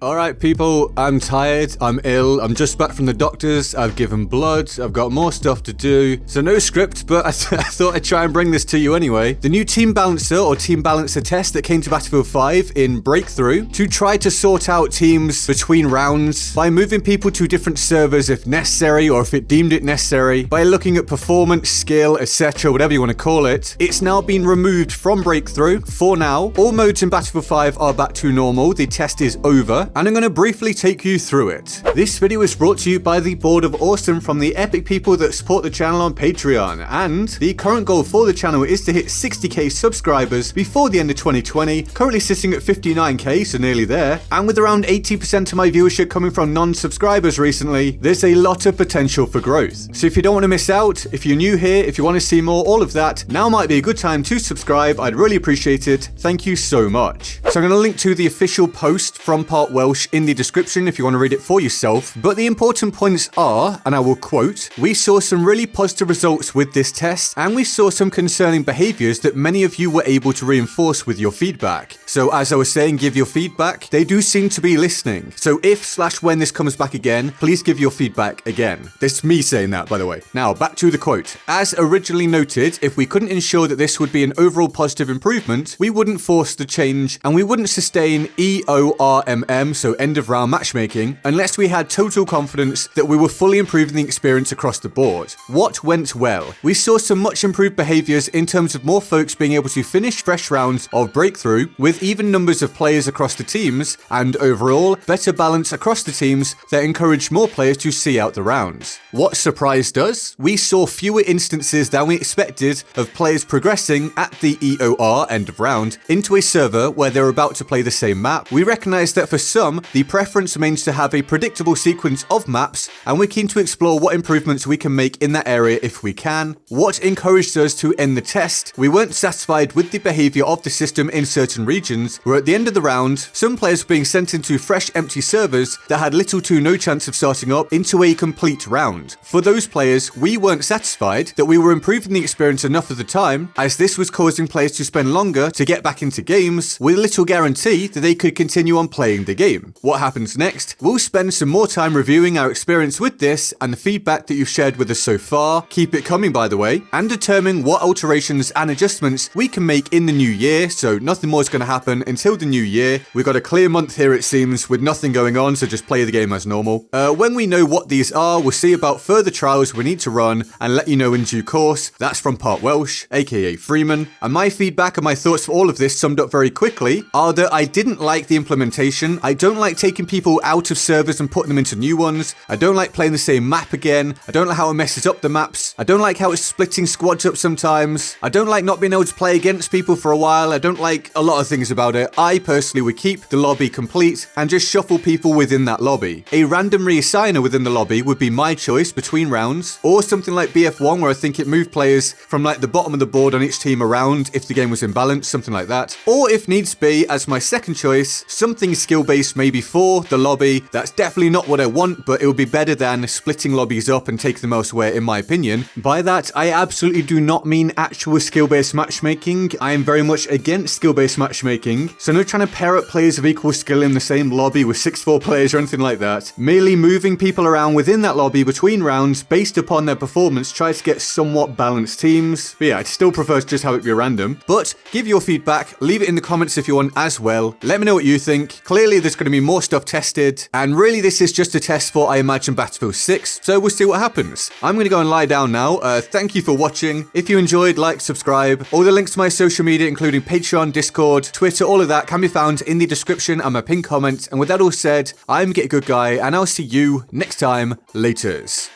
Alright people, I'm tired, I'm ill, I'm just back from the doctors, I've given blood, I've got more stuff to do. So no script, but I thought I'd try and bring this to you anyway. The new Team Balancer or Team Balancer test that came to Battlefield 5 in Breakthrough to try to sort out teams between rounds by moving people to different servers if necessary or if it deemed it necessary, by looking at performance, skill, etc, whatever you want to call it. It's now been removed from Breakthrough for now. All modes in Battlefield 5 are back to normal, the test is over, and I'm going to briefly take you through it. This video is brought to you by the Board of Awesome from the epic people that support the channel on Patreon, and the current goal for the channel is to hit 60k subscribers before the end of 2020, currently sitting at 59k, so nearly there, and with around 80% of my viewership coming from non-subscribers recently, there's a lot of potential for growth. So if you don't want to miss out, if you're new here, if you want to see more, all of that, now might be a good time to subscribe. I'd really appreciate it. Thank you so much. So I'm going to link to the official post from Part Welsh in the description if you want to read it for yourself, but the important points are, and I will quote, "We saw some really positive results with this test, and we saw some concerning behaviors that many of you were able to reinforce with your feedback. So as I was saying, give your feedback. They do seem to be listening. So if/when this comes back again, please give your feedback again." This me saying that, by the way. Now, back to the quote. "As originally noted, if we couldn't ensure that this would be an overall positive improvement, we wouldn't force the change, and we wouldn't sustain EORMM, so end of round matchmaking, unless we had total confidence that we were fully improving the experience across the board. What went well? We saw some much improved behaviors in terms of more folks being able to finish fresh rounds of Breakthrough with even numbers of players across the teams, and overall, better balance across the teams that encouraged more players to see out the rounds. What surprised us? We saw fewer instances than we expected of players progressing at the EOR end of round into a server where they're about to play the same map. We recognize that for some, the preference remains to have a predictable sequence of maps, and we're keen to explore what improvements we can make in that area if we can. What encouraged us to end the test? We weren't satisfied with the behavior of the system in certain regions, where at the end of the round, some players were being sent into fresh empty servers that had little to no chance of starting up into a complete round. For those players, we weren't satisfied that we were improving the experience enough at the time, as this was causing players to spend longer to get back into games with little guarantee that they could continue on playing the game. What happens next? We'll spend some more time reviewing our experience with this and the feedback that you've shared with us so far, keep it coming by the way, and determine what alterations and adjustments we can make in the new year, so nothing more is going to happen until the new year. We've got a clear month here it seems, with nothing going on, so just play the game as normal. When we know what these are, we'll see about further trials we need to run and let you know in due course. That's from Part Welsh, aka Freeman, and my feedback and my thoughts for all of this summed up very quickly are that I didn't like the implementation. I don't like taking people out of servers and putting them into new ones. I don't like playing the same map again. I don't like how it messes up the maps. I don't like how it's splitting squads up sometimes. I don't like not being able to play against people for a while. I don't like a lot of things about it. I personally would keep the lobby complete and just shuffle people within that lobby. A random reassigner within the lobby would be my choice between rounds, or something like BF1 where I think it moved players from like the bottom of the board on each team around if the game was imbalanced, something like that. Or if needs be, as my second choice, something skill-based maybe for the lobby. That's definitely not what I want, but it would be better than splitting lobbies up and taking them elsewhere in my opinion. By that, I absolutely do not mean actual skill-based matchmaking. I am very much against skill-based matchmaking, so no trying to pair up players of equal skill in the same lobby with 6-4 players or anything like that. Merely moving people around within that lobby between rounds based upon their performance, try to get somewhat balanced teams. But yeah, I'd still prefer to just have it be random. But give your feedback, leave it in the comments if you want as well. Let me know what you think. Clearly there's going to be more stuff tested, and really this is just a test for, I imagine, Battlefield 6, so we'll see what happens. I'm going to go and lie down now. Thank you for watching. If you enjoyed, like, subscribe. All the links to my social media, including Patreon, Discord, Twitter, all of that can be found in the description and my pinned comment. And with that all said, I'm GetGoodGuy, and I'll see you next time. Laters.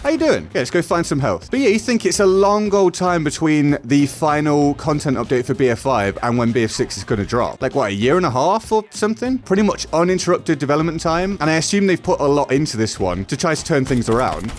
How you doing? Yeah, let's go find some health. But yeah, you think it's a long old time between the final content update for BF5 and when BF6 is going to drop. Like, what, a year and a half or something? Pretty much uninterrupted development time. And I assume they've put a lot into this one to try to turn things around.